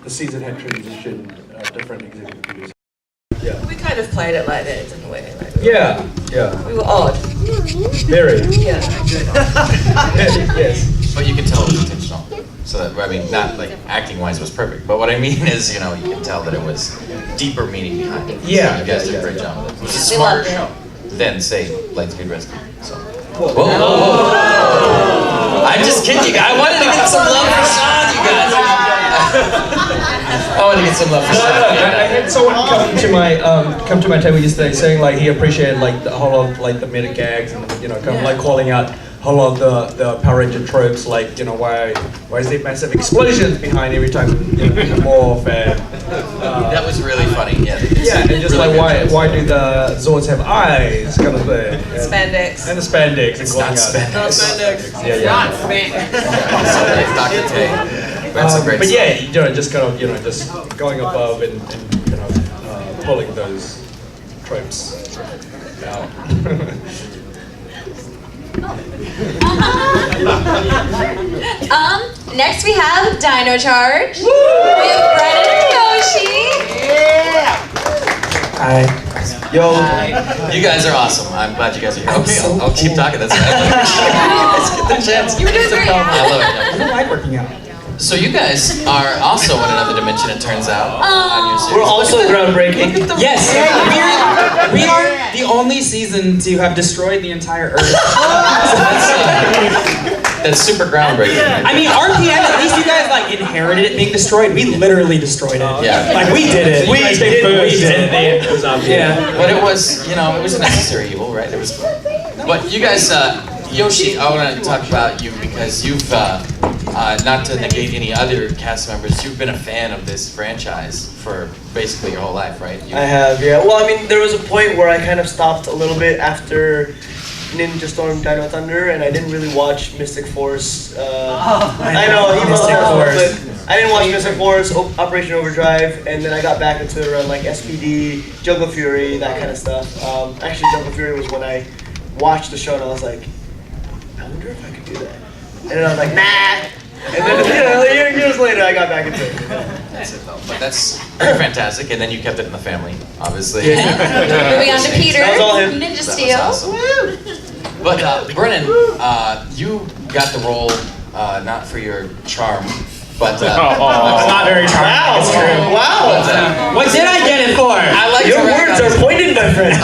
the season had transitioned, different executive producers. Yeah. We kind of played it like that in a way. Like Yeah. we were odd. Very. Yeah. Yes. But you can tell it was intentional. So that, I mean, not like acting-wise it was perfect, but what I mean is, you know, you can tell that it was deeper meaning behind it. Yeah. So you guys did a great job with it. It was a They smarter loved it. show than, say, Lightspeed Rescue. So. Whoa. Whoa. I'm just kidding you guys. I wanted to get some love for Sean, you guys. I wanted to get some love for Sean. I had someone come to my table yesterday saying like he appreciated like the whole of like the meta gags and kind of like calling out whole of the Power Ranger tropes, like why is there massive explosions behind every time you morph and That was really funny. Yeah. and just really like why do the Zords have eyes kind of thing. Spandex. And the spandex. It's and not calling out. Not spandex. Yeah. Dr. Tay. That's a great But song. yeah, just kind of just going above and pulling those tropes out. Next we have Dino Charge with Brennan and Yoshi. Hi. Yo. You guys are awesome. I'm glad you guys are here. Okay, I'll keep talking. That's right. Let's get the chance. You were doing great. I love it. I don't like working out. So you guys are also in another dimension, it turns out, on your series. We're also groundbreaking. Yes, we are the only season to have destroyed the entire Earth. That's super groundbreaking. I mean, RPM, at least you guys like inherited it being destroyed. We literally destroyed it. Yeah. Like we did it. We did it. It was obvious. Yeah. But it was, it was a necessary evil, right? It was. But you guys, Yoshi, I want to talk about you because you've, not to negate any other cast members, you've been a fan of this franchise for basically your whole life, right? I have, yeah. Well, I mean, there was a point where I kind of stopped a little bit after Ninja Storm Dino Thunder, and I didn't really watch Mystic Force. I know, he must have, but I didn't watch Mystic Force, Operation Overdrive, and then I got back into it around like SPD, Jungle Fury, that kind of stuff. Actually, Jungle Fury was when I watched the show, and I was like, I wonder if I could do that. And then I was like, nah. And then years later, I got back into it. That's it though. But that's pretty fantastic, and then you kept it in the family, obviously. Moving on to Peter, That was all him. Ninja That Steel. was awesome. But Brennan, you got the role not for your charm, but It's not very charming. Wow. It's true. Wow. What did I get it for? I like Your to words are pointed, my friend.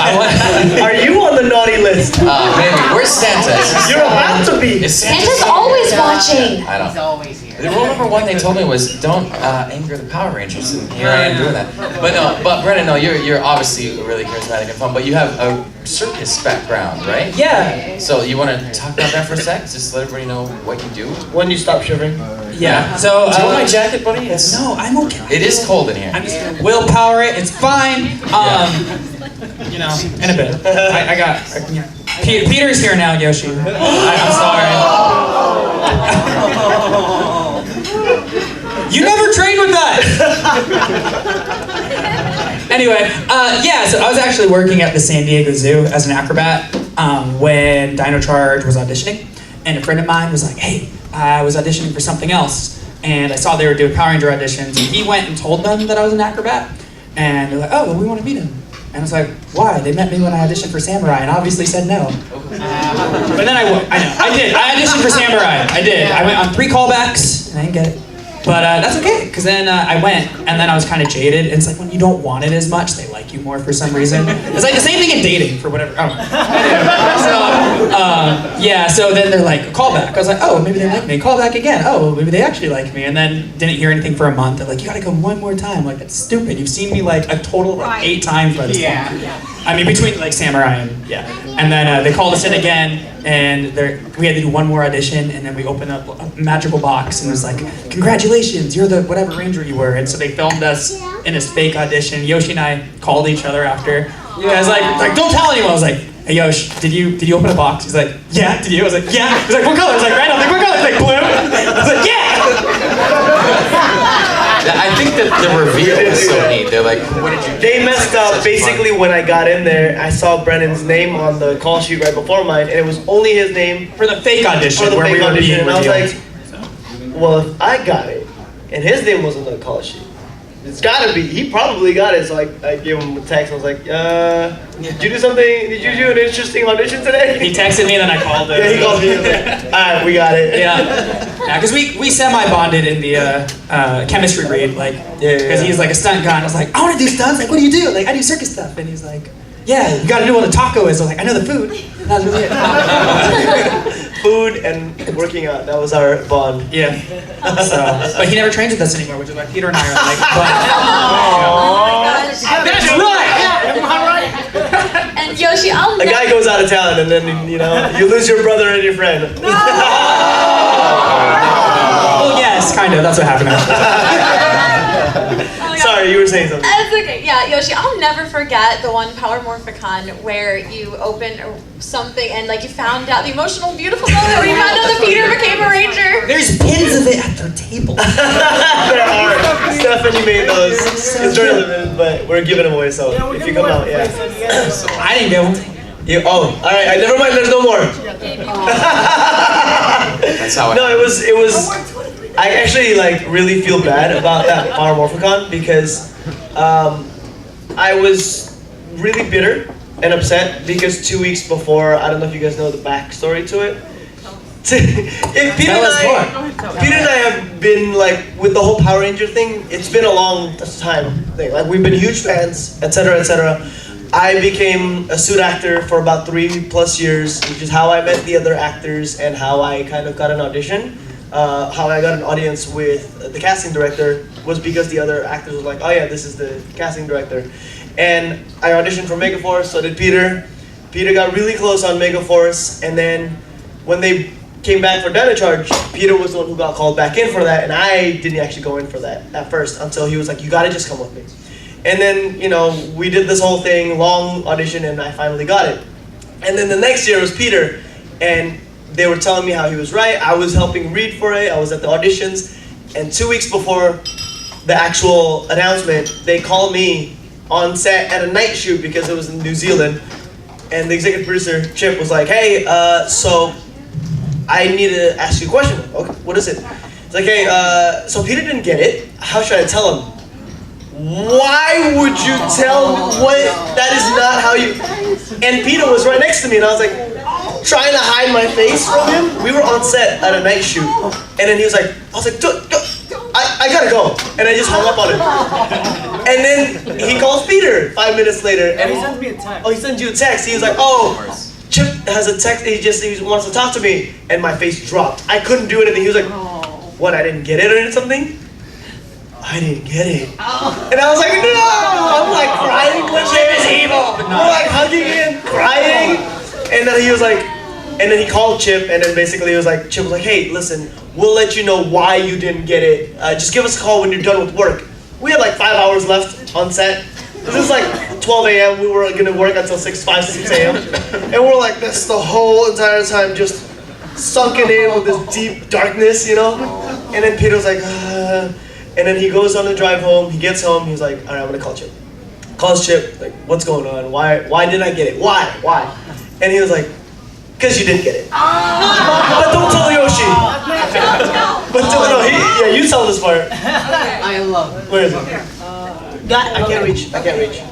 Are you on the naughty list? maybe. Where's Santa? You're about to be. Is Santa Santa's always watching. I don't. He's always here. The rule number one they told me was don't anger the Power Rangers, and here I am doing that. But Brennan, no, you're obviously really charismatic and fun, but you have a circus background, right? Yeah. So you want to talk about that for a sec? Just let everybody know what you do. When you stop shivering? Yeah. So. Do you want my jacket, buddy? No, I'm okay. It is cold in here. I'm just gonna willpower it. It's fine. In a bit. I got. Peter's here now, Yoshi. I'm sorry. You never trained with us. Anyway, so I was actually working at the San Diego Zoo as an acrobat when Dino Charge was auditioning, and a friend of mine was like, "Hey, I was auditioning for something else." And I saw they were doing Power Ranger auditions, and he went and told them that I was an acrobat. And they're like, oh, well, we want to meet him. And I was like, why? They met me when I auditioned for Samurai, and obviously said no. But then I did. I auditioned for Samurai. I did. I went on 3 callbacks, and I didn't get it. But that's okay, because then I went, and then I was kind of jaded. And it's like when you don't want it as much, they like you more for some reason. It's like the same thing in dating, for whatever. I don't know. So then they're like, callback. I was like, oh, maybe they like me. Call back again. Oh, maybe they actually like me. And then didn't hear anything for a month. They're like, you gotta come one more time. Like, that's stupid. You've seen me like a total of like 8 times by this point. I mean, between like Samurai and And then they called us in again, and we had to do one more audition, and then we opened up a magical box, and it was like, congratulations, you're the whatever ranger you were. And so they filmed us in this fake audition. Yoshi and I called each other after. I was like, don't tell anyone. I was like, hey Yosh, did you open a box? He's like, yeah. Did you? I was like, yeah. He's like, what color? I was like, red. I was like, what color? He's like, blue. I was like, yeah. I think that the reveal is so neat. They're like, what did you do? They messed up. Basically, when I got in there, I saw Brennan's name on the call sheet right before mine, and it was only his name For the fake audition, for the where fake we were audition. being And I was revealed. like, well, if I got it, and his name was on the call sheet, it's gotta be. He probably got it. So I gave him a text. I was like, did you do something? Did you do an interesting audition today? He texted me, and then I called him. Yeah, he called me. He was like, all right, we got it. Yeah, because we semi-bonded in the chemistry read, like, because he's like a stunt guy, and I was like, I want to do stunts. Like, what do you do? Like, I do circus stuff, and he's like, yeah, you got to know what a taco is. I was like, I know the food. That was really it. Food and working out. That was our bond. Yeah. So, but he never trains with us anymore, which is why Peter and I are like, that's right. And Yoshi, I'll A guy goes out of town, and then you lose your brother and your friend. Well, yes, kind of. That's what happened. Sorry, you were saying something. It's okay. Yeah, Yoshi, I'll never forget the one Power Morphicon where you opened something and like you found out the emotional, beautiful moment where you found out that Peter became a ranger. There's pins of it at their table. There are. Stephanie made those. It's very limited, but we're giving them away. So if you come out, yeah. I didn't get one. All right. Never mind. There's no more. That's how No, it was. I actually like really feel bad about that Power Morphicon because I was really bitter and upset because 2 weeks before, I don't know if you guys know the backstory to it. Peter and I have been like with the whole Power Ranger thing. It's been a long time thing. Like we've been huge fans, etc., etc. I became a suit actor for about 3+ years, which is how I met the other actors and how I kind of got an audition. How I got an audience with the casting director was because the other actors were like, oh yeah, this is the casting director. And I auditioned for Megaforce, so did Peter. Peter got really close on Megaforce, and then when they came back for Dino Charge, Peter was the one who got called back in for that, and I didn't actually go in for that at first until he was like, you gotta just come with me. And then, we did this whole thing, long audition, and I finally got it. And then the next year was Peter, and they were telling me how he was right. I was helping read for it. I was at the auditions. And 2 weeks before the actual announcement, they called me on set at a night shoot because it was in New Zealand. And the executive producer, Chip, was like, hey, so I need to ask you a question. Okay, what is it? It's like, hey, so Peter didn't get it. How should I tell him? Why would you tell me what? That is not how you... And Peter was right next to me, and I was like, trying to hide my face from him. We were on set at a night shoot, and then he was like, I was like, go, I gotta go, and I just hung up on him. And then he calls Peter 5 minutes later, and he sends me a text. Oh, he sends you a text. He was like, oh, Chip has a text. He wants to talk to me, and my face dropped. I couldn't do anything. He was like, what? I didn't get it or something? I didn't get it. And I was like, no! I'm like crying with Chip is evil. We're like hugging and crying. And then he was like, and then he called Chip, and then basically he was like, Chip was like, hey, listen, we'll let you know why you didn't get it. Just give us a call when you're done with work. We had like 5 hours left on set. This is like 12 a.m. We were gonna work until 6 a.m. And we're like this the whole entire time, just sunken in with this deep darkness, And then Peter was like, and then he goes on the drive home. He gets home. He's like, all right, I'm gonna call Chip. Calls Chip, like, what's going on? Why didn't I get it? Why? And he was like, because you didn't get it. But don't tell Yoshi. But you tell this part. I love it. Where is it? I can't reach.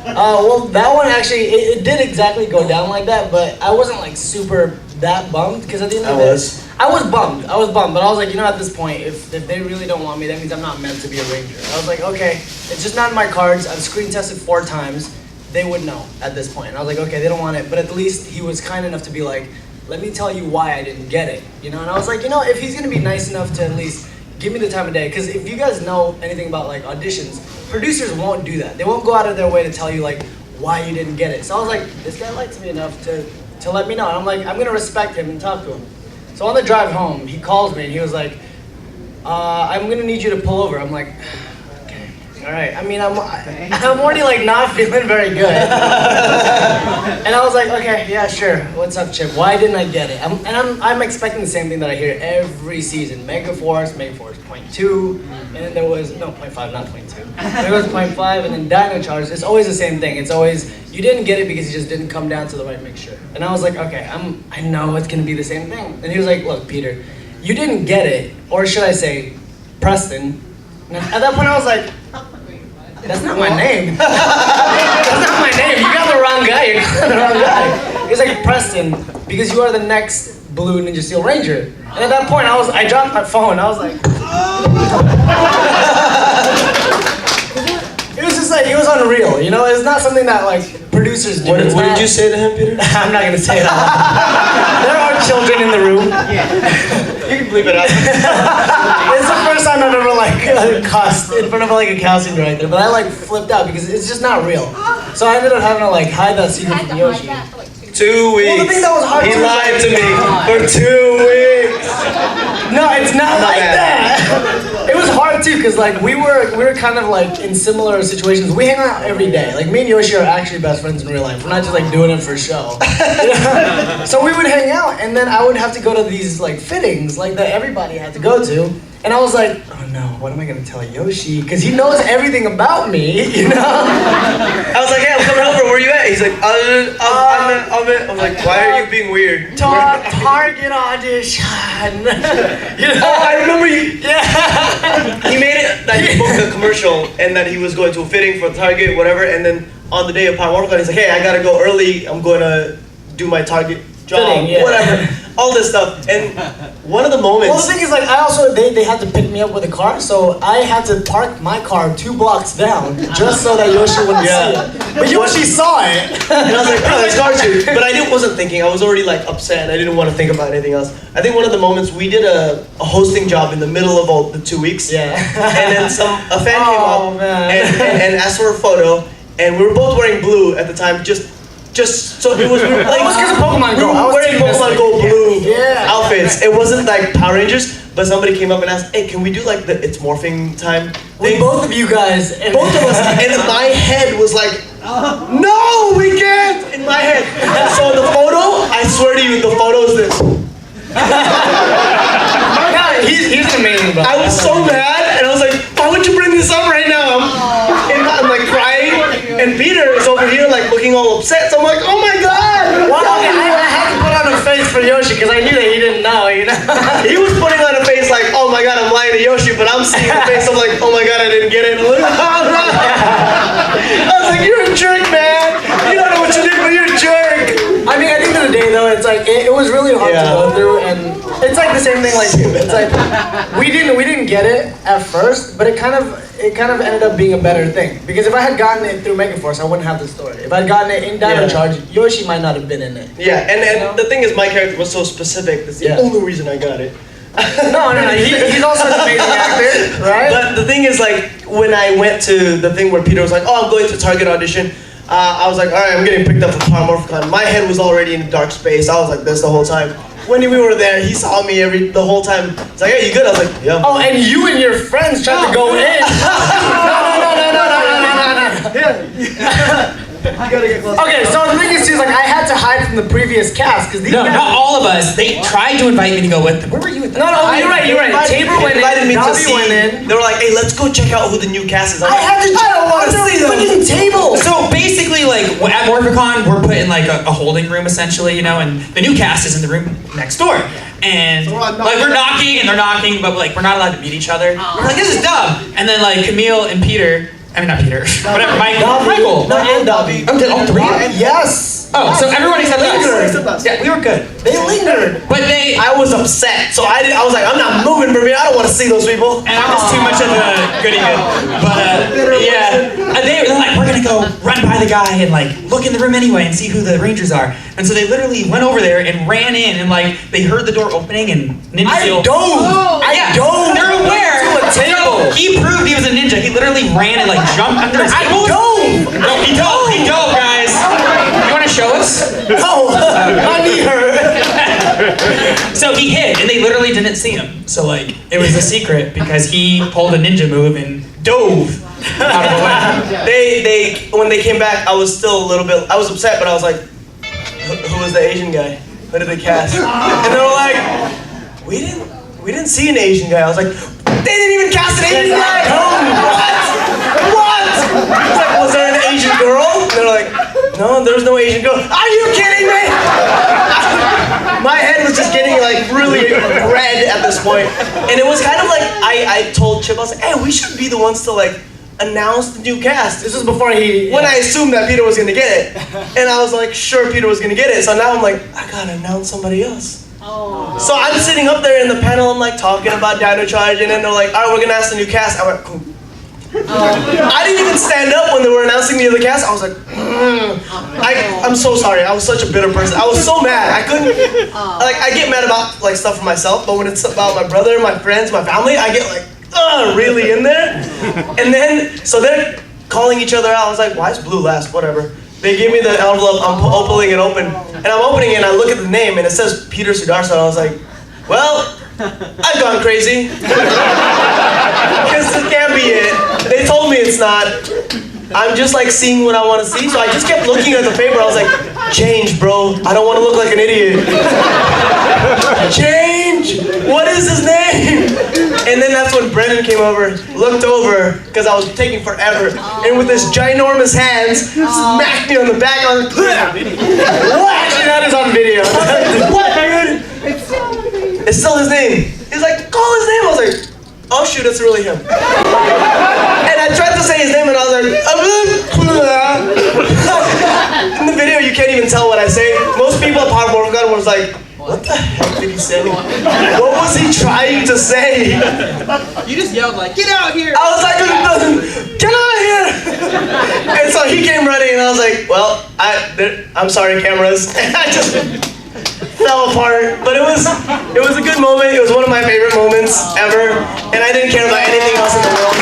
Well, that one actually, it did exactly go down like that, but I wasn't like super that bummed because at the end of it, I was bummed, but I was like, at this point, if they really don't want me, that means I'm not meant to be a ranger. I was like, okay, it's just not in my cards. I've screen tested 4 times. They would know at this point. And I was like, okay, they don't want it, but at least he was kind enough to be like, let me tell you why I didn't get it, And I was like, if he's gonna be nice enough to at least give me the time of day, because if you guys know anything about like auditions, producers won't do that. They won't go out of their way to tell you like why you didn't get it. So I was like, this guy likes me enough to let me know. And I'm like, I'm gonna respect him and talk to him. So on the drive home, he calls me and he was like, I'm gonna need you to pull over. I'm like, okay, all right. I mean, I'm already like not feeling very good. And I was like, okay, yeah, sure. What's up, Chip? Why didn't I get it? I'm expecting the same thing that I hear every season. Megaforce 0.2, and then there was, no, 0.5, not 0.2. There was 0.5, and then Dino Charge. It's always the same thing. It's always, you didn't get it because you just didn't come down to the right mixture. And I was like, okay, I know it's gonna be the same thing. And he was like, look, Peter, you didn't get it, or should I say, Preston. And at that point I was like, That's not my name. That's not my name. You got the wrong guy. You got the wrong guy. He's like, Preston, because you are the next Blue Ninja Steel Ranger. And at that point, I dropped my phone. I was like, it was just like, it was unreal. You know, it's not something that like producers do. What did you say to him, Peter? I'm not gonna say that. There are children in the room. You can bleep it out. It's the first time I've ever like cussed in front of like a casting director, but I like flipped out because it's just not real. So I ended up having to like hide that secret from Yoshi. 2 weeks. Well, the thing that was hard he too is lied like- to me for 2 weeks. No, it's not My like bad. that. It was hard too, cause like we were kind of like in similar situations. We hang out every day. Like me and Yoshi are actually best friends in real life. We're not just like doing it for show. So we would hang out, and then I would have to go to these like fittings, like that everybody had to go to. And I was like, oh no, what am I gonna tell Yoshi? Cause he knows everything about me, you know? I was like, hey, I'm coming over. Where you at? He's like, I'm in. I'm like, why are you being weird? Target audition. You know? Oh, I remember you. Yeah. He made it that he booked a commercial and that he was going to a fitting for Target, whatever. And then on the day of Power Morphin, he's like, hey, I gotta go early. I'm going to do my Target job, Fitting, yeah. whatever. All this stuff. And one of the Well, moments. the thing is, like, I also they had to pick me up with a car, so I had to park my car 2 blocks down just so that Yoshi wouldn't see it. But Yoshi saw it. And I was like, oh, it's hard to. But I wasn't thinking. I was already like upset. And I didn't want to think about anything else. I think one of the moments we did a hosting job in the middle of all the 2 weeks. Yeah. And then a fan came Oh, up man. and asked for a photo. And we were both wearing blue at the time. Just so it was. We were, like, It was 'cause of Pokemon we Go. I were was wearing team Pokemon Mystic. Go blue Yeah. outfits. It wasn't like Power Rangers. But somebody came up and asked, hey, can we do like the It's Morphing time With thing? both of you guys. And Both of us, and my head was like, no, we can't! In my head. And so the photo, I swear to you, the photo is this. No, he's an amazing brother. I was so mad, and I was like, why would you bring this up right now? I'm like crying, and Peter is over here like looking all upset, so I'm like, oh my god! Well, okay, I had to put on a face for Yoshi because I knew that he didn't know, you know? He was putting on a face like, oh my god, I'm lying to Yoshi, but I'm seeing the face, I'm like, oh my god, I didn't get it. I was like, you're a jerk, man! You don't know what you did, but you're a jerk! I mean, at the end of the day, though, it's like it was really hard to go through, and it's like the same thing like you. It's like we didn't get it at first, but it kind of ended up being a better thing because if I had gotten it through Megaforce, I wouldn't have the story. If I'd gotten it in Dino Charge, Yoshi might not have been in it. Yeah, and the thing is, my character was so specific. That's the only reason I got it. No, he's also an amazing actor, right? But the thing is, like, when I went to the thing where Peter was like, oh, I'm going to Target audition, I was like, all right, I'm getting picked up for Power Morphicon. My head was already in a dark space. I was like this the whole time. When we were there, he saw me the whole time. He's like, hey, you good? I was like, yeah. Oh, and you and your friends tried to go in. No. Okay, so the thing is, like, I had to hide from the previous cast because these No, guys. not all of us. They tried to invite me to go with them. Where were you at that? No, you're right. Tabor went invited in. me to Dobby see. went in. They were like, hey, let's go check out who the new cast is. I had to. I don't want to see them. Freaking table. So basically, like at Morphicon, we're put in like a holding room essentially, you know, and the new cast is in the room next door. And like we're knocking and they're knocking, but like we're not allowed to meet each other. We're like, this is dumb. And then like Camille and Peter, I mean not Peter, whatever, Michael. No, and Dobby. Oh, did all three? Yes. Oh, so everyone except us. Yeah, we were good. They lingered. But they, I was upset, so I was like, I'm not moving, baby. I don't want to see those people. and I was too much of a goody good. But they're like, we're gonna go run by the guy and like look in the room anyway and see who the Rangers are. And so they literally went over there and ran in and like they heard the door opening and Ninja Steel. I dove. They're aware. To a table. So he proved he was a ninja. He literally ran and like jumped under his table. dove. No, he dove, guys. You want to show us? No, I need her. So he hid, and they literally didn't see him. So like, it was a secret because he pulled a ninja move and dove out of the way. When they came back, I was still a little bit. I was upset, but I was like, who was the Asian guy? Who did they cast? And they were like, we didn't see an Asian guy. I was like, they didn't even cast an Asian guy. What? I was like, was there an Asian girl? And they're like, no, there was no Asian girl. Are you kidding me? My head was just getting like really red at this point. And it was kind of like I told Chip, I was like, hey, we should be the ones to like announced the new cast. This was before he. When I assumed that Peter was gonna get it. And I was like, sure, Peter was gonna get it. So now I'm like, I gotta announce somebody else. So I'm sitting up there in the panel, I'm like talking about Dino Charge, and then they're like, all right, we're gonna ask the new cast. I went, cool. I didn't even stand up when they were announcing the other cast. I was like, I'm so sorry. I was such a bitter person. I was so mad. I couldn't, like, I get mad about like stuff for myself, but when it's about my brother, my friends, my family, I get like, really in there. And then, so they're calling each other out. I was like, why is Blue last? Whatever. They give me the envelope. I'm opening it open, and I'm opening it, and I look at the name, and it says Peter Sudarson. I was like, well, I've gone crazy. Because this can't be it. They told me it's not. I'm just like seeing what I want to see, so I just kept looking at the paper. I was like, change, bro. I don't want to look like an idiot. Change! What is his name? And then that's when Brendan came over, looked over, because I was taking forever, and with his ginormous hands, smacked me on the back. I was like, actually, that is on video. What, dude? It's still his name. He's like, call his name. I was like, oh shoot, it's really him. And I tried to say his name and I was like, in the video you can't even tell what I say. Most people at Power Morphin was like, what the heck did he say? What was he trying to say? You just yelled like, get out here! I was like, get out of here! And so he came running and I was like, well, I'm sorry, cameras. And I just fell apart, but it was a good moment. It was one of my favorite moments ever, and I didn't care about anything else in the world.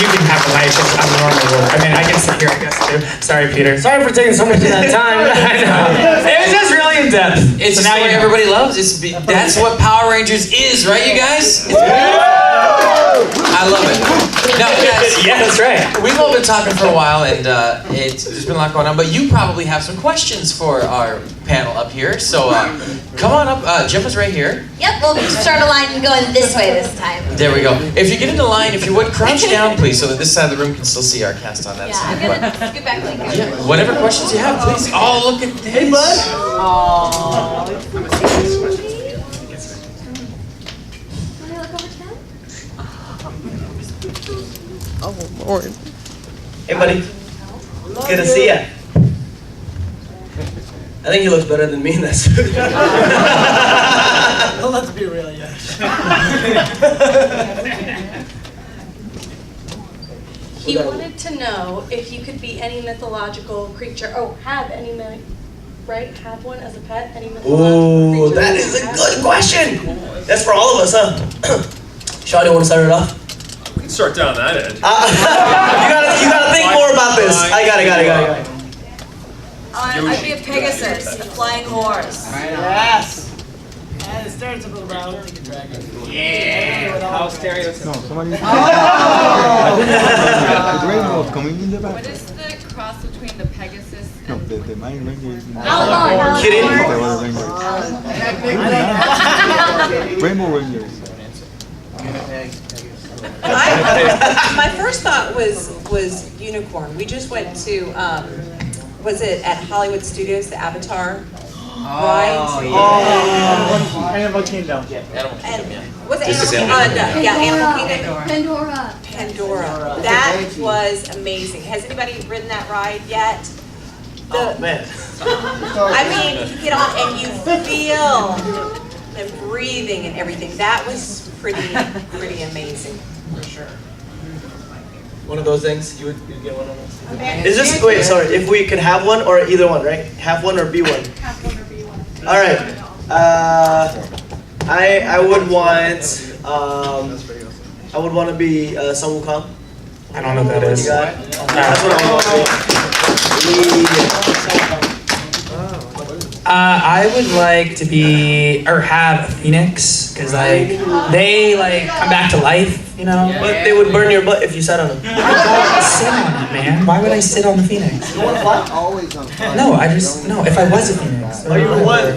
You can have a life just abnormal. I mean, I can sit here, I guess, too. Sorry, Peter. Sorry for taking so much of that time. I know. It was just really in depth. It's So just now what you know. everybody loves. That's what Power Rangers is, right, you guys? I love it. Now, guys, Yeah, that's right. we've all been talking for a while, and there's been a lot going on, but you probably have some questions for our panel up here. So come on up. Jeff is right here. Yep, we'll start a line going this way this time. There we go. If you get into line, if you would, crouch down, please, so that this side of the room can still see our cast on that Yeah, side. I'm gonna scoot back like this. Yeah, whatever questions you have, please. Oh, look at this. Hey, bud. Hey, buddy. Good to see ya. I think he looks better than me in that suit. Well, let's be real, yeah. He wanted to know if you could be any mythological creature. Oh, have any, right? Have one as a pet? Any mythological Ooh, creature? that is a good question. That's for all of us, huh? Shawty, want to start it off? We can start down that end. You gotta think more about this. I got it. I'd be a Pegasus, a flying horse. Yes. And the stereotypical brown ticket dragon. Yeah! How stereotypical. No, somebody. The rainbow was coming in the back. What is the cross between the Pegasus No, and the main ranger is in the Outlawed. Kidding? The other ranger. Rainbow Rangers. My first thought was unicorn. We just went to, was it at Hollywood Studios, the Avatar ride? Animal Kingdom. Animal Kingdom, yeah. Was it This is Animal Kingdom? Yeah, Animal Kingdom. Pandora. That was amazing. Has anybody ridden that ride yet? Oh man. I mean, you get on and you feel the breathing and everything. That was pretty amazing, for sure. One of those things, you'd get one of those. Is this, wait, sorry, if we could have one or either one, right? Have one or be one? Have one or be one. All right. I would want to be Sun Wukong. I don't know what that What is. you got? That's what I want I would like to be, or have a phoenix, because like, they like come back to life, you know? But they would burn your butt if you sat on them. I don't sit on it, man. Why would I sit on the phoenix? You want to fly? Always on fire. No, if I was a phoenix. Oh, you would.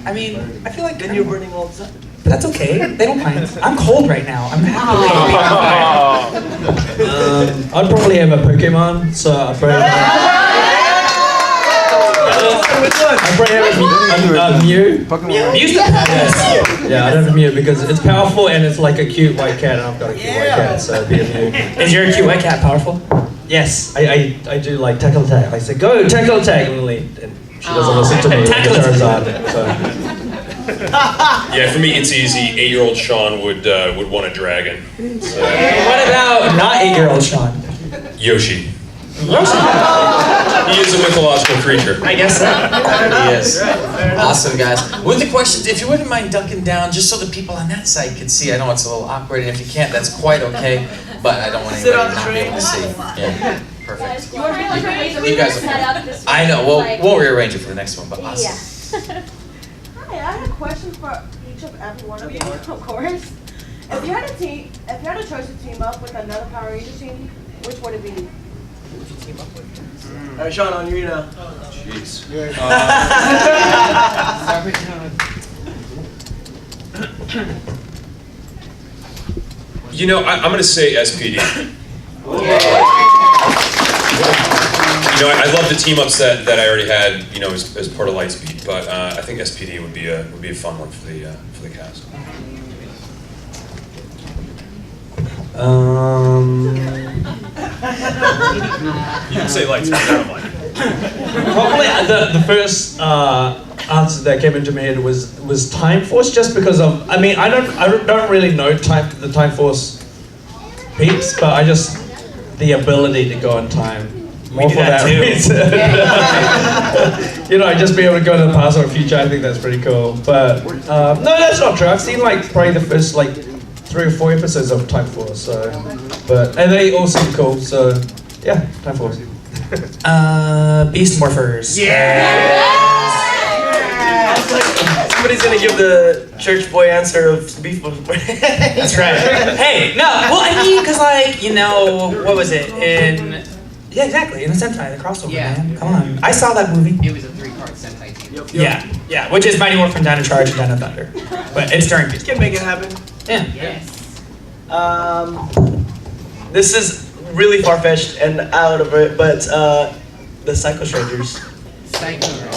I mean, I feel like Then you're burning all the time. but that's okay. They don't mind. I'm cold right now. I'm happy. I'd probably have a Pokemon, so I'd probably I probably have a Mew. Mew's the best. Yeah, I don't have a Mew because it's powerful and it's like a cute white cat, and I've got a cute white cat, so it'd be a Mew. Is your cute white cat powerful? Yes, I do like tackle attack. I say go tackle attack, and she doesn't listen to me. Tackle It turns out. So. Yeah, for me it's easy. 8-year-old Sean would want a dragon. So. What about not 8-year-old Sean? Yoshi. Yoshi. He is a mythological creature. I guess so. He is. Awesome, guys. With the questions, if you wouldn't mind ducking down, just so the people on that side can see. I know it's a little awkward, and if you can't, that's quite okay. But I don't want anybody to not be able to see. Yeah, perfect. You guys are. I know. We'll rearrange it for the next one, but awesome. Yeah. Hi, I had a question for each of every one of you, of course. If you had a choice to team up with another Power Ranger team, which would it be? Alright, Sean, on you now. Jeez. You know, I'm going to say SPD. You know, I love the team ups that I already had, you know, as part of Lightspeed, but I think SPD would be a fun one for the cast. You can say Lightspeed, I don't mind. Probably the first answer that came into my head was Time Force, just because of I don't really know the Time Force peeps, but I just the ability to go in time. More for that reason. You know, just be able to go to the past or future. I think that's pretty cool. But no, that's not true. I've seen like probably the first like 3 or 4 episodes of Time Force. So, and they all seem cool. So yeah, Time Force. Beast Morphers. Somebody's gonna give the church boy answer of beef. That's right. Hey, no, well, I mean, because, like, you know, what was it? Yeah, exactly, in the Sentai, the crossover, man. Come on. I saw that movie. It was a 3-part Sentai team. Yeah, which is Mighty Morphin Dino Charge and Dino Thunder. But it's during Beast. Can make it happen. Yeah. Yes. This is really far-fetched and out of it, but the Psycho Strangers.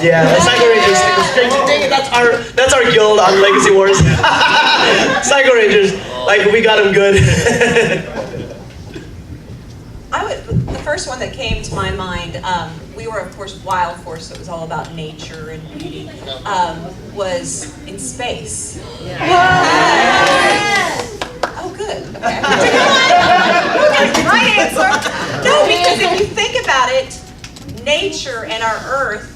Yeah, the Psycho Rangers. Psycho Strangers. Dang it, that's our guild on Legacy Wars. Psycho Rangers. Like, we got them good. The first one that came to my mind, we were of course Wild Force, so it was all about nature and beauty, was in space. Oh good, okay. Right answer. No, because if you think about it, nature and our Earth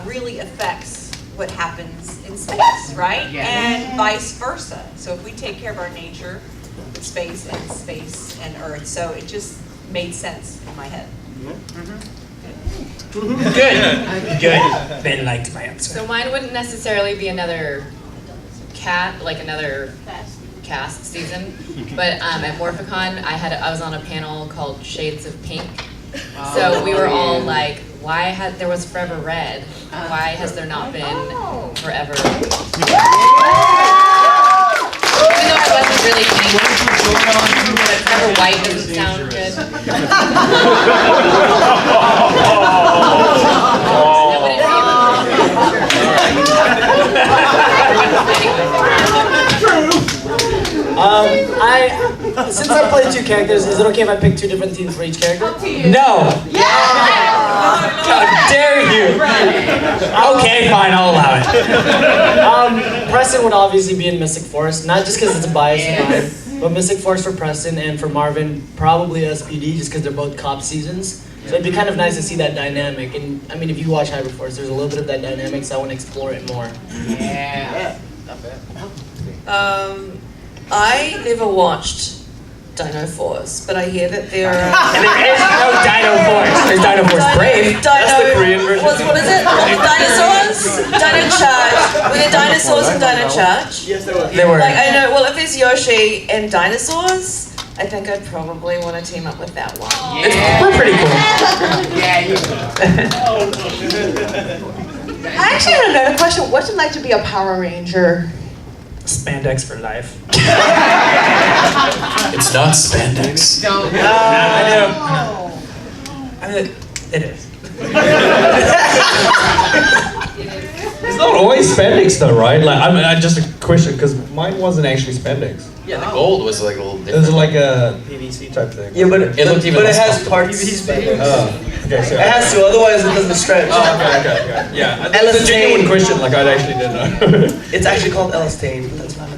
really affects what happens in space, right? And vice versa. So if we take care of our nature, space and Earth, so it just made sense in my head. Good. Ben liked my answer. So mine wouldn't necessarily be another like another cast season, but at Morphicon I was on a panel called Shades of Pink. So we were all like, there was Forever Red? Why has there not been Forever? Even though I wasn't really pink, but Forever White doesn't sound good. That wouldn't Since I play 2 characters, is it okay if I pick 2 different teams for each character? No! How dare you! Okay, fine, I'll allow it. Preston would obviously be in Mystic Force, not just because it's a bias of mine, but Mystic Force for Preston, and for Marvin, probably SPD, just because they're both cop seasons. So it'd be kind of nice to see that dynamic. And I mean, if you watch Hyperforce, there's a little bit of that dynamic, so I want to explore it more. Yeah. I never watched Dino Force, but I hear that there are... And there is no Dino Force. There's Dino Force Brave. That's the Korean version. What is it? Dinosaurs? Dino Charge. Were there dinosaurs in Dino Charge? Yes, there was. There were. Like, I know, well, if there's Yoshi and dinosaurs, I think I'd probably want to team up with that one. We're pretty cool. I actually had another question. What's it like to be a Power Ranger? Spandex for life. It's not spandex. I know. I mean, it is. It's not always spandex though, right? Like, I mean, just a question, because mine wasn't actually spandex. Yeah, the gold was like a little It different. was like a PVC type thing. Yeah, but It looked even but it less has comfortable. parts. spandex. Okay, so It has to, otherwise it doesn't stretch. okay. Yeah, it's a genuine question. Like, I actually didn't know. It's actually called elastane. That's fine.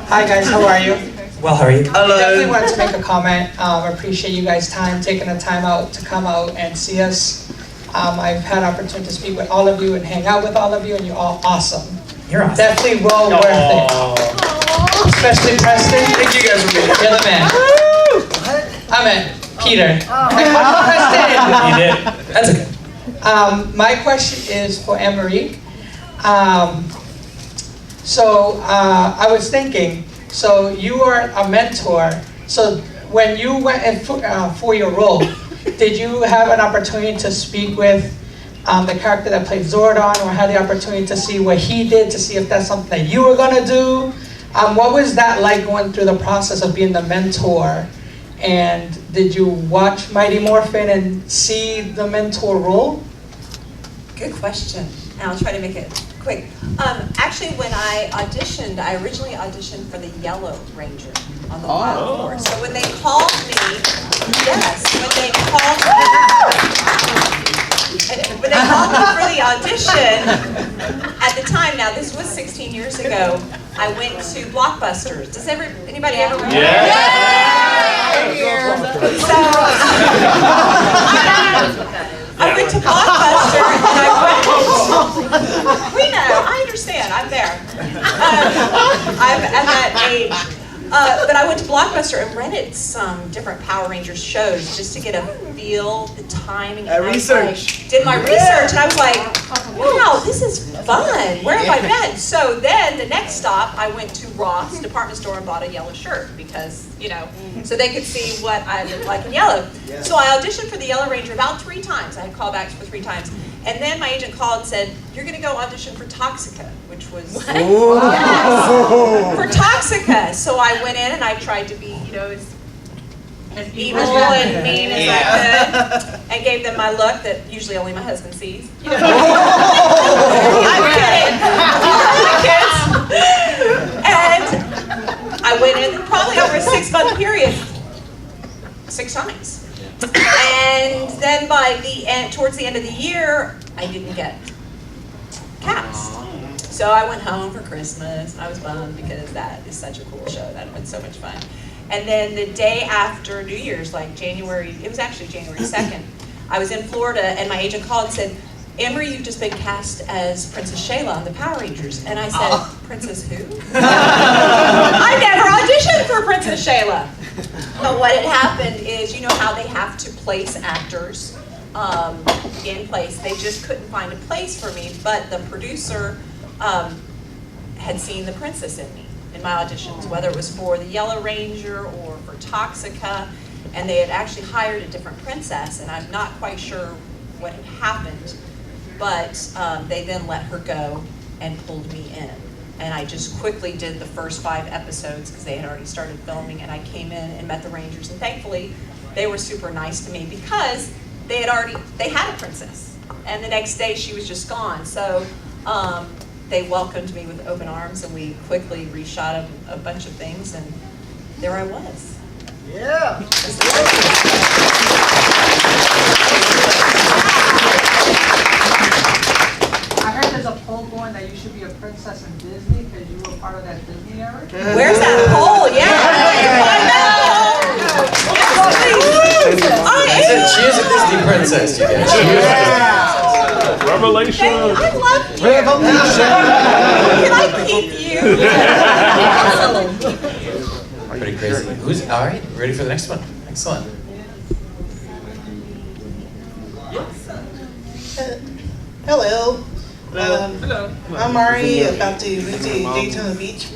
Hi guys, how are you? Well, how are you? Definitely wanted to make a comment. Appreciate you guys' taking the time out to come out and see us. I've had opportunity to speak with all of you and hang out with all of you, and you're all awesome. You're awesome. Definitely well worth it. Especially Preston. Thank you guys for being here. You're the man. I meant Peter. I called you Preston. You did. That's okay. My question is for Anne-Marie. I was thinking, so you are a mentor. So when you went in for your role, did you have an opportunity to speak with the character that played Zordon, or had the opportunity to see what he did, to see if that's something that you were gonna do? What was that like going through the process of being the mentor? And did you watch Mighty Morphin and see the mentor role? Good question. And I'll try to make it quick. Actually, when I auditioned, I originally auditioned for the Yellow Ranger on the Wild Force. So when they called me, when they called me for the audition, at the time, now this was 16 years ago, I went to Blockbusters. Does anybody ever remember? I went to Blockbuster and I went. We know, I understand, I'm there. I'm at that age. But I went to Blockbuster and rented some different Power Rangers shows just to get a feel, the timing. Did my research, and I was like, wow, this is fun. Where have I been? So then the next stop, I went to Ross department store and bought a yellow shirt because, so they could see what I looked like in yellow. So I auditioned for the Yellow Ranger about 3 times. I had callbacks for 3 times. And then my agent called and said, you're going to go audition for Toxica, which was for Toxica. So I went in and I tried to be, as evil and mean as I could, and gave them my look that usually only my husband sees. I'm kidding. And I went in probably over a 6-month period, 6 times. And then by the end, towards the end of the year, I didn't get cast. So I went home for Christmas. I was bummed because that is such a cool show. That had been so much fun. And then the day after New Year's, like January, it was actually January 2nd, I was in Florida and my agent called and said, Emery, you've just been cast as Princess Shayla on the Power Rangers. And I said, Princess who? I never auditioned for Princess Shayla. But what had happened is, you know how they have to place actors in place. They just couldn't find a place for me, but the producer had seen the princess in me in my auditions, whether it was for the Yellow Ranger or for Toxica, and they had actually hired a different princess, and I'm not quite sure what had happened, but they then let her go and pulled me in. And I just quickly did the first 5 episodes because they had already started filming, and I came in and met the Rangers, and thankfully they were super nice to me because they had a princess, and the next day she was just gone. So they welcomed me with open arms, and we quickly reshot a bunch of things, and there I was. Yeah. I heard there's a poll going that you should be a princess in Disney because you were part of that Disney era. Where's that poll? Yeah. She is a Disney princess, you guys. She is a Disney princess. Revelation. I love you. Can I keep you? Pretty crazy. All right, ready for the next one? Excellent. Hello. Hello. I'm Ari, about to move to Daytona Beach.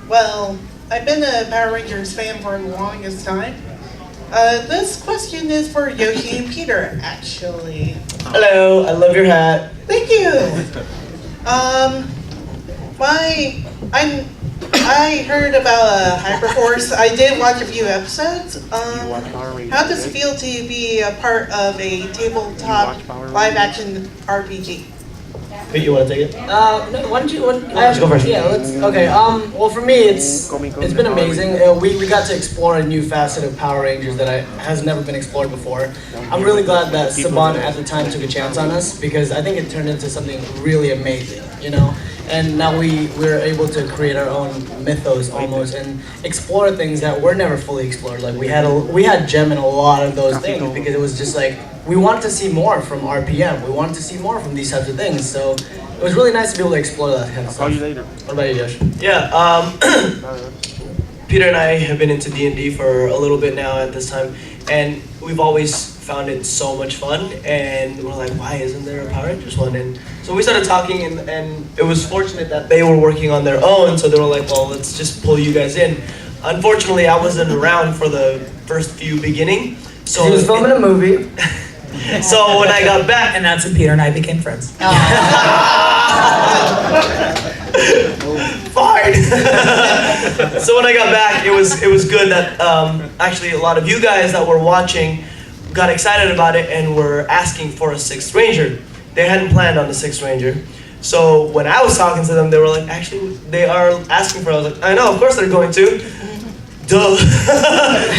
Well, I've been a Power Rangers fan for the longest time. This question is for Yoshi and Peter, actually. Hello, I love your hat. Thank you. I heard about Hyperforce. I did watch a few episodes. How does it feel to be a part of a tabletop live-action RPG? Pete, you want to take it? No, why don't you? Let's go first. Yeah, let's. Okay. Well, for me, it's been amazing. We got to explore a new facet of Power Rangers that has never been explored before. I'm really glad that Saban at the time took a chance on us because I think it turned into something really amazing. You know. And now we're able to create our own mythos almost and explore things that were never fully explored. Like we had Gem in a lot of those things because it was just like we wanted to see more from RPM. We wanted to see more from these types of things. So it was really nice to be able to explore that kind of stuff. What about you, Josh? Yeah, Peter and I have been into D&D for a little bit now at this time, and we've always found it so much fun, and we're like, why isn't there a Power Rangers one? And so we started talking, and it was fortunate that they were working on their own, so they were like, well, let's just pull you guys in. Unfortunately, I wasn't around for the first few beginning, so he was filming a movie. So when I got back, and that's when Peter and I became friends. Fine. So when I got back, it was good that actually a lot of you guys that were watching got excited about it and were asking for a 6th Ranger. They hadn't planned on the 6th Ranger. So when I was talking to them, they were like, actually, they are asking for it. I was like, I know, of course they're going to. Duh.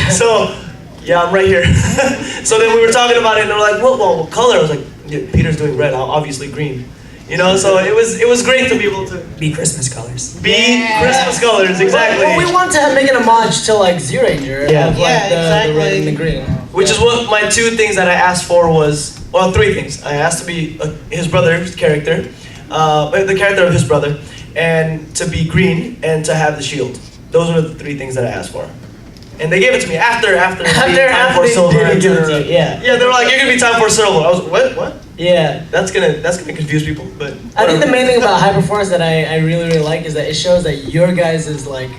So, yeah, I'm right here. So then we were talking about it, and they were like, well, what color? I was like, yeah, Peter's doing red, obviously green. You know, so it was great to be able to be Christmas colors. Christmas colors, exactly. Well, we want to make an homage to like Z Ranger. Yeah. Of, like, the red and the green. Which is what my 2 things that I asked for was, well, 3 things. I asked to be his brother's character, the character of his brother, and to be green, and to have the shield. Those were the 3 things that I asked for. And they gave it to me after Time for Silver. Yeah. Yeah, they were like, you're gonna be Time for Silver. I was like, what? Yeah. That's gonna confuse people, but I think the main thing about Hyperforce that I really like is that it shows that your guys' like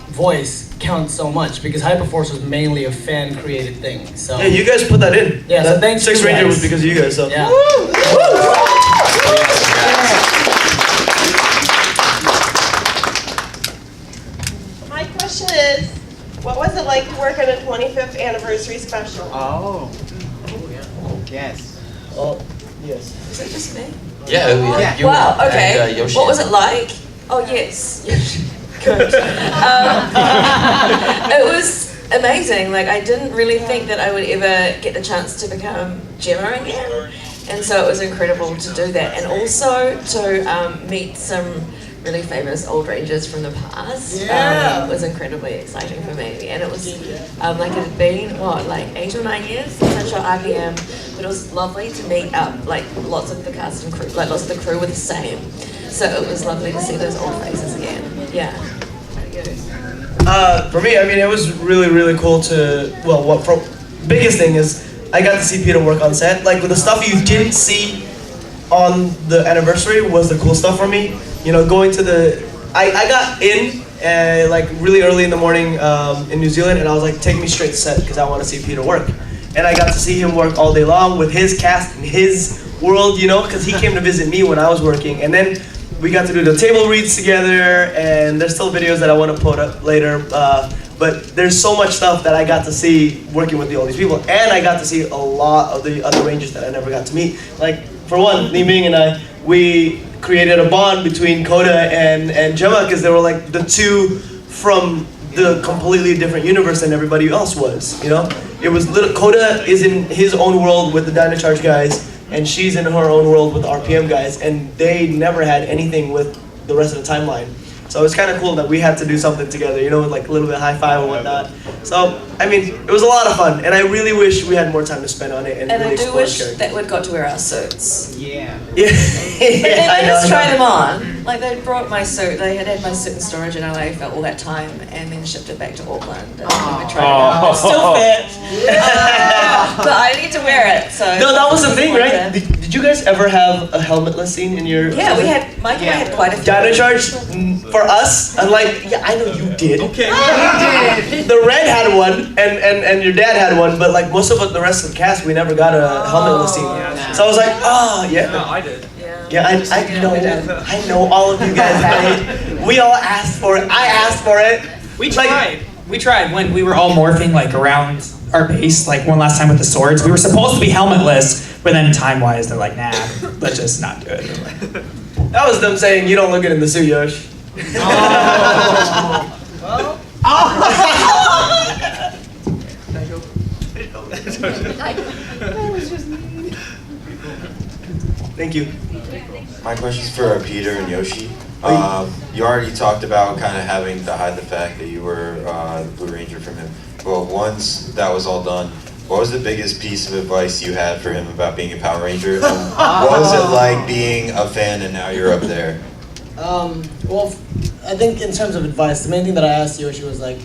voice counts so much because Hyperforce was mainly a fan created thing. So yeah, you guys put that in. Yeah, that so thanks. 6th Ranger was because of you guys. So yeah. My question is, what was it like to work on a 25th anniversary special? Oh. Yes. Oh, yes. Is it just me? Yeah, Yeah. you Wow, okay. and Yoshi. What was it like? Oh, yes. Good. It was amazing. Like, I didn't really think that I would ever get the chance to become Gemma again. And so it was incredible to do that. And also to meet some really famous old Rangers from the past. Was incredibly exciting for me. And it was like it had been, like 8 or 9 years since I shot RPM. But it was lovely to meet like lots of the cast and crew, like lots of the crew were the same. So it was lovely to see those old faces again. Yeah. For me, I mean, it was really, really cool to, biggest thing is I got to see Peter work on set. Like, with the stuff you didn't see on the anniversary was the cool stuff for me. You know, going to I got in like really early in the morning in New Zealand, and I was like, take me straight to set because I want to see Peter work. And I got to see him work all day long with his cast and his world, you know, because he came to visit me when I was working. And then we got to do the table reads together, and there's still videos that I want to put up later. But there's so much stuff that I got to see working with all these people, and I got to see a lot of the other Rangers that I never got to meet. Like, for one, Li Ming and I, we created a bond between Koda and Gemma because they were like the 2 from the completely different universe than everybody else was, you know? It was Koda is in his own world with the Dino Charge guys, and she's in her own world with the RPM guys, and they never had anything with the rest of the timeline. So it's kind of cool that we had to do something together, you know, like a little bit high five and whatnot. So, I mean, it was a lot of fun, and I really wish we had more time to spend on it and really I do explore wish characters. that we'd got to wear our suits. Yeah. Yeah. But they made us try them on. Like, they brought my suit, they had my suit in storage in LA for all that time, and then shipped it back to Auckland. And we tried it on. It still fit. But I need to wear it, so. No, that was the thing, right? Did you guys ever have a helmetless scene in your... Yeah, we had, Mike and I had quite a few. Dino Charge, for us, unlike, yeah, I know you did. Okay. The Red had one, and your dad had one, but like most of the rest of the cast, we never got a helmetless scene. So I was like, yeah. No, I did. Yeah. Yeah, I know all of you guys had it. We all asked for it. I asked for it. We tried. We tried when we were all morphing like around our base, like one last time with the swords. We were supposed to be helmetless, but then time-wise, they're like, nah, let's just not do it. That was them saying, you don't look good in the suit, Yosh. Thank you. My question's for Peter and Yoshi. You already talked about kind of having to hide the fact that you were the Blue Ranger from him. But once that was all done, what was the biggest piece of advice you had for him about being a Power Ranger? And what was it like being a fan and now you're up there? Well, I think in terms of advice, the main thing that I asked Yoshi was like,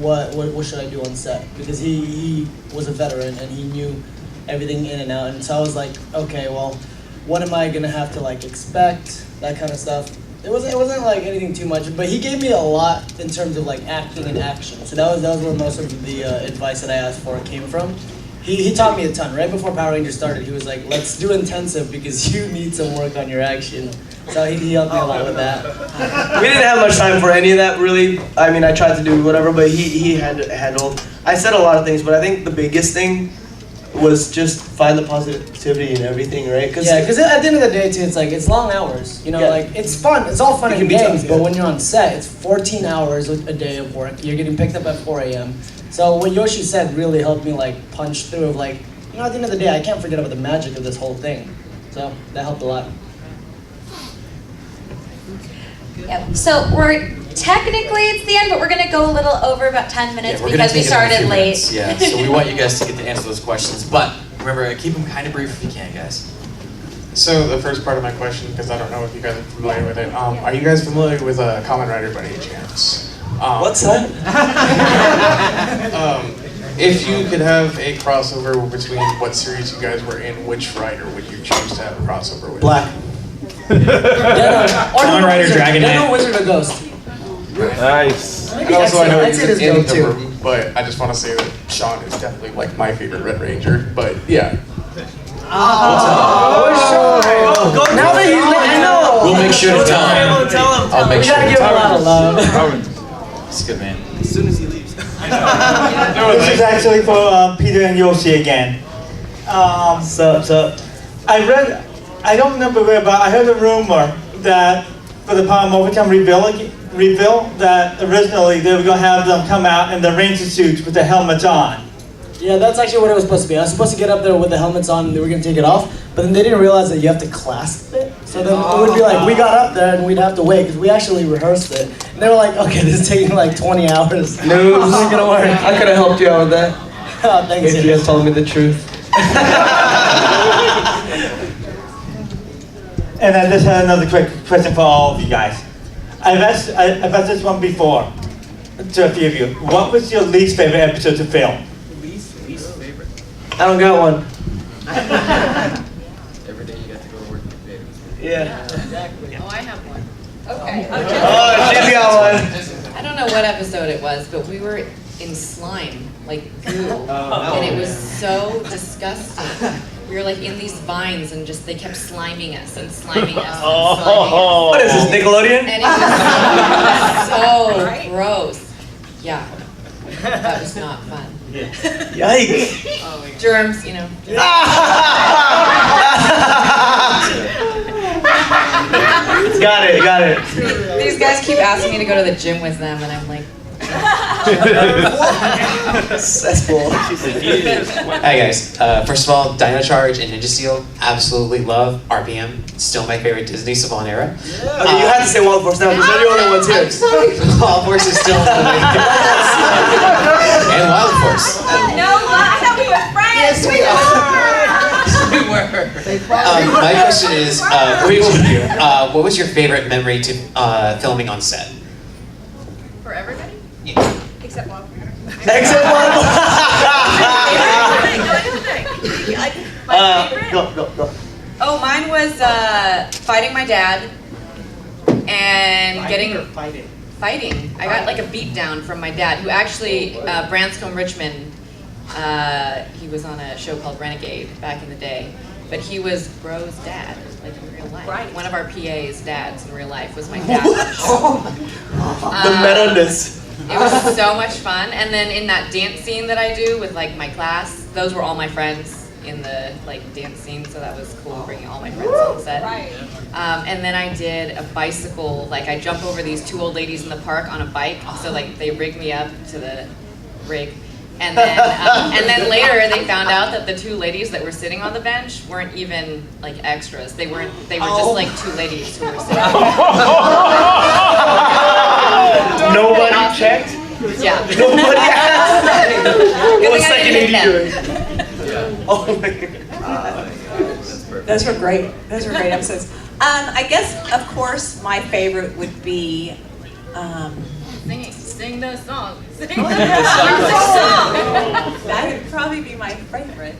what should I do on set? Because he was a veteran and he knew everything in and out. And so I was like, okay, well, what am I gonna have to like expect? That kind of stuff. It wasn't like anything too much, but he gave me a lot in terms of like acting and action. So that was where most of the advice that I asked for came from. He taught me a ton. Right before Power Rangers started, he was like, let's do intensive because you need some work on your action. So he helped me a lot with that. We didn't have much time for any of that, really. I mean, I tried to do whatever, but he had handled. I said a lot of things, but I think the biggest thing was just find the positivity in everything, right? Because at the end of the day, too, it's like, it's long hours. You know, like, it's fun. It's all fun and games, but when you're on set, it's 14 hours a day of work. You're getting picked up at 4 a.m. So what Yoshi said really helped me, like, punch through of, like, you know, at the end of the day, I can't forget about the magic of this whole thing. So that helped a lot. Yep. So technically it's the end, but we're gonna go a little over about 10 minutes we're because gonna we take another started few late. minutes. Yeah, so we want you guys to get to answer those questions, but remember, keep them kind of brief if you can, guys. So the first part of my question, because I don't know if you guys are familiar with it, are you guys familiar with Kamen Rider by any chance? What's that? If you could have a crossover between what series you guys were in, which writer would you choose to have a crossover with? Black. Kamen Rider Dragon Knight. No Wizard or Ghost. Nice. And also, I know I'd say he's there's in Ghost the too. room, but I just want to say that Sean is definitely like my favorite Red Ranger. But yeah. Now that he's like, I know. We'll make sure to tell him. I'll make We sure gotta to give him a tell lot of him. love. It's good, man. As soon as he leaves. This is actually for Peter and Yoshi again. So. I don't remember where, but I heard a rumor that for the Power Morphin reveal that originally they were going to have them come out in the Ranger suits with the helmets on. Yeah, that's actually what it was supposed to be. I was supposed to get up there with the helmets on and they were going to take it off, but then they didn't realize that you have to clasp it. So then it would be like, we got up there and we'd have to wait because we actually rehearsed it. And they were like, okay, this is taking like 20 hours. No, it's not going to work. I could have helped you out with that. Oh, thanks. If you had told me the truth. And I just had another quick question for all of you guys. I've asked this one before to a few of you. What was your least favorite episode to film? Least favorite. I don't got one. Every day you got to go to work and get paid. Yeah. Exactly. Oh, I have one. Okay. Oh, she's got one. I don't know what episode it was, but we were in slime, like goo, and it was so disgusting. We were like in these vines and just they kept sliming us and sliming us and sliming us. What is this, Nickelodeon? And it was so gross. Yeah, that was not fun. Yikes. Germs, you know. Got it. These guys keep asking me to go to the gym with them, and I'm like, Cesspool. Hey guys, first of all, Dino Charge and Ninja Steel, absolutely love. RPM, still my favorite Disney Saban era. Okay, you have to say Wild Force now because they're the only ones here. I'm sorry, Wild Force is still and Wild Force. No, I thought we were friends. Yes, we are. My question is, what was your favorite memory to filming on set? For everybody? Yeah. Except one. Except one. My favorite? Go. oh, mine was fighting my dad and fighting. I got like a beat down from my dad, who actually, Branscombe Richmond, he was on a show called Renegade back in the day. but he was Bro's dad, like in real life. Right. One of our PA's dads in real life was my dad on the show. The meta-ness. It was so much fun. And then in that dance scene that I do with like my class, those were all my friends in the like dance scene, so that was cool bringing all my friends on set. Right. And then I did a bicycle, like I jump over these two old ladies in the park on a bike, so like they rigged me up to the rig. And then later they found out that the two ladies that were sitting on the bench weren't even like extras. They were just like two ladies who were sitting. Nobody checked? Yeah. Nobody asked? What second AD doing? Oh my God. Those were great. Those were great episodes. I guess, of course, my favorite would be. Sing the song. Sing the song. That would probably be my favorite.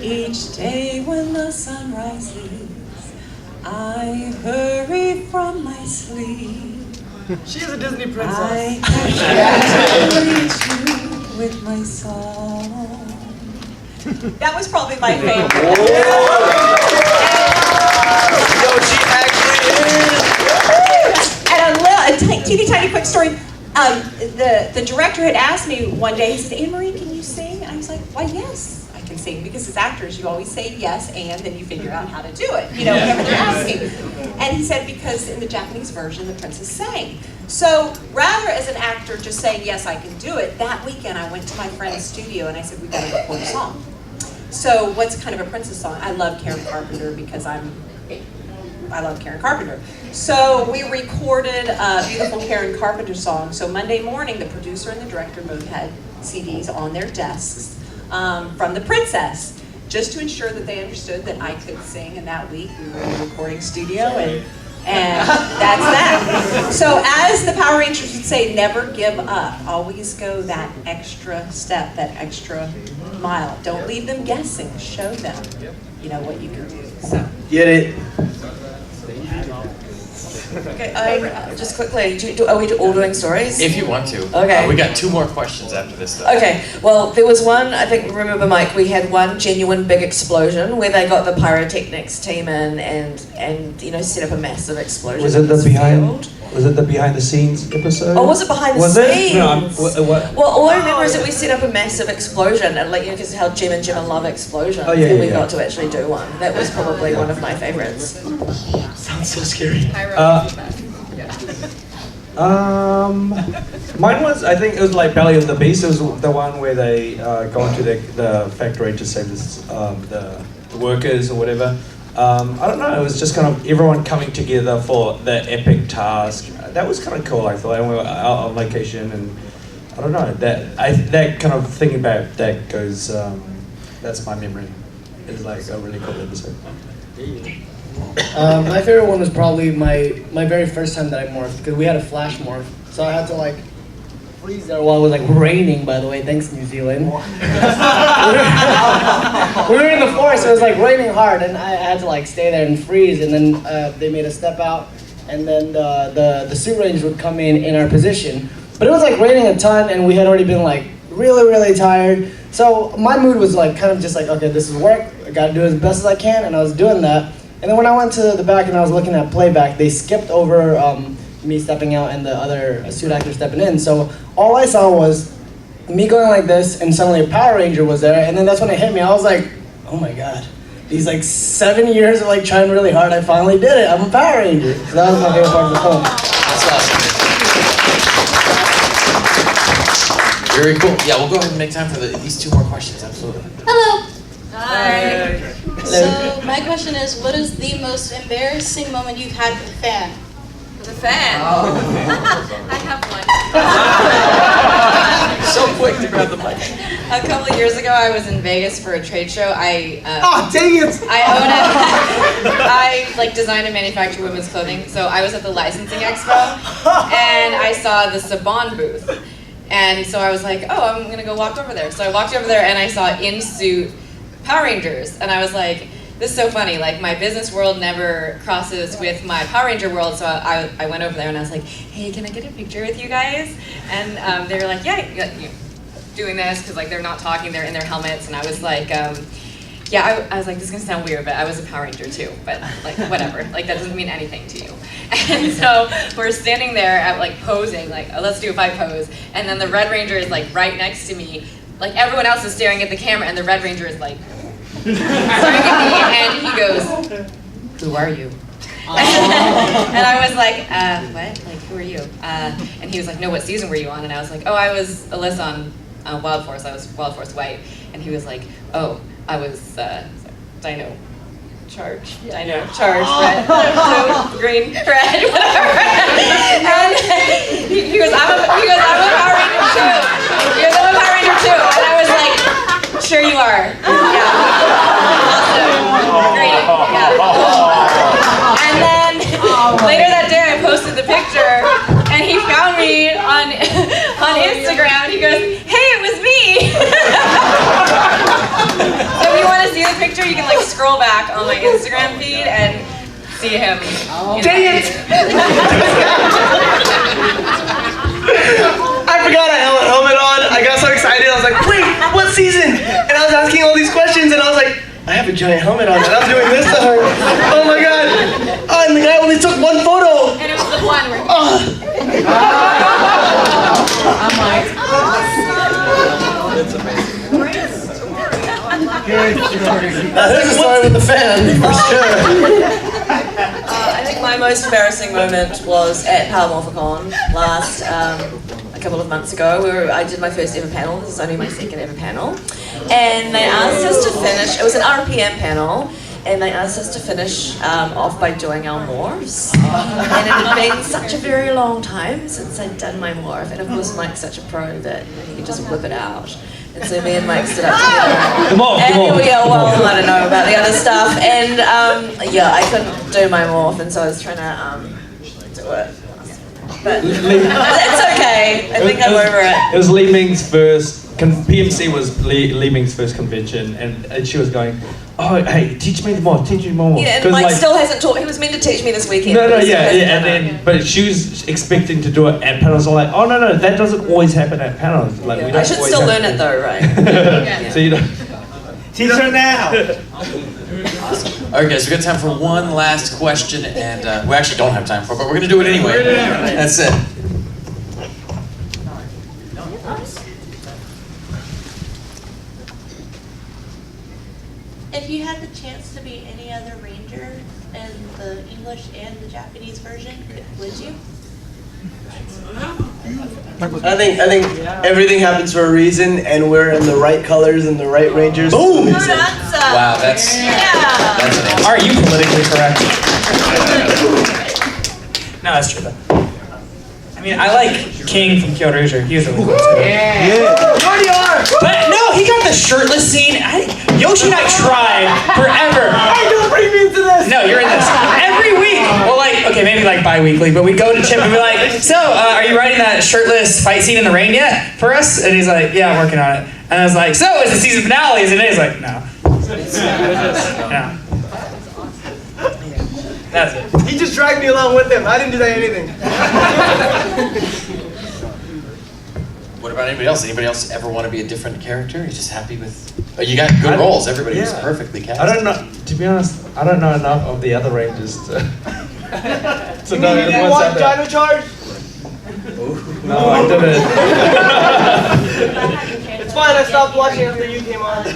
Each day when the sun rises, I hurry from my sleep. She's a Disney princess. I reach you with my song. That was probably my favorite. Yoshi actually is. And a teeny tiny quick story. The director had asked me one day, he said, Anne Marie, can you sing? And I was like, why, yes, I can sing. Because as actors, you always say yes, and then you figure out how to do it, you know, whenever they're asking. And he said, because in the Japanese version, the princess sang. So rather as an actor just saying, yes, I can do it, that weekend I went to my friend's studio and I said, we've got to record a song. So what's kind of a princess song? I love Karen Carpenter because I love Karen Carpenter. So we recorded a beautiful Karen Carpenter song. So Monday morning, the producer and the director both had CDs on their desks from The Princess, just to ensure that they understood that I could sing. And that week, we were in the recording studio, and that's that. So as the Power Rangers would say, never give up. Always go that extra step, that extra mile. Don't leave them guessing. Show them, you know, what you can do. So. Get it. Okay, just quickly, are we all doing stories? If you want to. Okay. We got 2 more questions after this though. Okay, well, there was one, I think, remember Mike, we had one genuine big explosion where they got the pyrotechnics team in and you know, set up a massive explosion. Was it the behind the scenes episode? Oh, was it behind the was scenes? It? No, what? Well, all I remember is that we set up a massive explosion, and like, you know, because how Jim and Gemma love explosions, and we got to actually do one. That was probably one of my favorites. Sounds so scary. Mine was, I think it was like Belly of the Beast. It was the one where they go into the factory to save the workers or whatever. I don't know, it was just kind of everyone coming together for the epic task. That was kind of cool, I thought. And we were out on location, and I don't know, that kind of thing about that goes, that's my memory. It's like a really cool episode. My favorite one was probably my very first time that I morphed, because we had a flash morph. So I had to like freeze there while it was like raining, by the way, thanks New Zealand. We were in the forest, so it was like raining hard, and I had to like stay there and freeze, and then they made us step out, and then the suit rangers would come in our position. But it was like raining a ton, and we had already been like really tired. So my mood was like kind of just like, okay, this is work, I gotta do it as best as I can, and I was doing that. And then when I went to the back and I was looking at playback, they skipped over me stepping out and the other suit actor stepping in. So all I saw was me going like this, and suddenly a Power Ranger was there, and then that's when it hit me. I was like, oh my god. These like 7 years of like trying really hard, I finally did it. I'm a Power Ranger. So that was my favorite part of the film. That's awesome. Very cool. Yeah, we'll go ahead and make time for these 2 more questions, absolutely. Hello. Hi. So my question is, what is the most embarrassing moment you've had with a fan? With a fan? I have one. So quick to grab the mic. A couple of years ago, I was in Vegas for a trade show. Dang it! I like design and manufacture women's clothing, so I was at the licensing expo, and I saw the Saban booth. And so I was like, oh, I'm gonna go walk over there. So I walked over there and I saw in-suit Power Rangers, and I was like, this is so funny, like my business world never crosses with my Power Ranger world, so I went over there and I was like, hey, can I get a picture with you guys? And they were like, yeah, doing this, because like they're not talking, they're in their helmets, and I was like, yeah, I was like, this is gonna sound weird, but I was a Power Ranger too, but like, whatever, like that doesn't mean anything to you. And so we're standing there at like posing, like, oh, let's do a fight pose, and then the Red Ranger is like right next to me, like everyone else is staring at the camera, and the Red Ranger is like, staring at me, and he goes, who are you? And I was like, what? Like, who are you? And he was like, no, what season were you on? And I was like, oh, I was Alyssa on Wild Force. I was Wild Force White. And he was like, oh, I was Dino Charge, red, blue, green, red, whatever. And he goes, I'm a Power Ranger too. He goes, I'm a Power Ranger too. And I was like, sure you are. Yeah. Awesome. Great. Yeah. And then later that day I posted the picture and he found me on Instagram and he goes, hey, it was me. So if you want to see the picture, you can like scroll back on my Instagram feed and see him. Dang it! I forgot I had a helmet on. I got so excited. I was like, wait, what season? And I was asking all these questions and I was like, I have a giant helmet on and I was doing this to her. Oh my god. Oh, and the guy only took one photo. And it was the one where I'm like, That's amazing. This is story with the fan, for sure. I think my most embarrassing moment was at Power Morphicon last, a couple of months ago, where I did my first ever panel. This is only my second ever panel. And they asked us to finish, it was an RPM panel, and they asked us to finish off by doing our morphs. And it had been such a very long time since I'd done my morph, and of course Mike's such a pro that he could just whip it out. And so me and Mike stood up together. Well, I don't know about the other stuff. And yeah, I couldn't do my morph, and so I was trying to do it. But it's okay. I think I'm over it. It was Li Ming's first, PMC was Li Ming's first convention, and she was going, oh, hey, teach me more. Yeah, and Mike still hasn't taught. He was meant to teach me this weekend. And then, but she was expecting to do it at panels. I'm like, oh no, that doesn't always happen at panels. Like, we don't I should still learn it though, right? So you don't. Teach her now. All right, guys, we got time for one last question, and we actually don't have time for it, but we're gonna do it anyway. That's it. If you had the chance to be any other ranger in the English and the Japanese version, would you? I think everything happens for a reason, and we're in the right colors and the right rangers. Boom! Wow, that's an answer. Are you politically correct? No, that's true though. I mean, I like King from Kyoto. He was really cool too. Yeah. But no, he got the shirtless scene. Yoshi and I tried forever. Hey, don't bring me into this! No, you're in this. Every week. Well, like, okay, maybe like bi-weekly, but we go to Chip and be like, so, are you writing that shirtless fight scene in the rain yet for us? And he's like, yeah, I'm working on it. And I was like, so, is the season finale? And he's like, no. No. That's it. He just dragged me along with him. I didn't do that anything. What about anybody else? Anybody else ever want to be a different character? You're just happy with... Oh, you got good roles. Everybody was perfectly cast. I don't know. To be honest, I don't know enough of the other Rangers to know you didn't what's watch out Dino Charge? No, I didn't. It's fine. I stopped watching after you came on.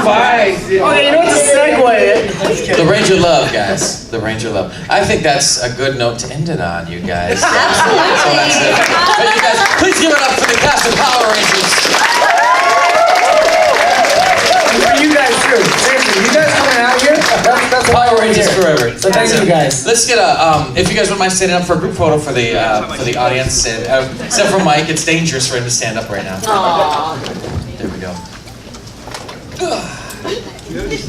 Okay, you know what's a segue? The Ranger Love, guys. The Ranger Love. I think that's a good note to end it on, you guys. Absolutely. So that's it. Thank you guys. Please give it up for the cast of Power Rangers. And for you guys too. Seriously, you guys coming out here? That's Power Rangers forever. So thank you guys. Let's get a. If you guys wouldn't mind standing up for a group photo for the audience, and except for Mike, it's dangerous for him to stand up right now. Aww. There we go. You don't need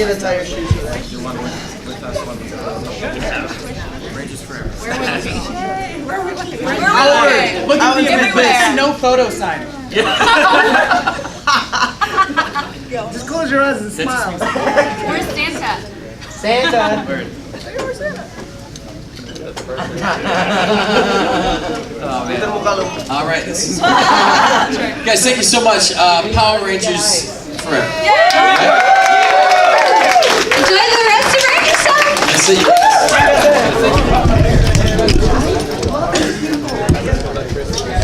to tie your shoes for that. Where would we? Where are we looking? Look at me everywhere. No photo sign. Just close your eyes and smile. Where's Santa? Santa. Where's Santa? Oh, man. All right. Guys, thank you so much. Power Rangers forever. Enjoy the rest of RangerStop. Yes,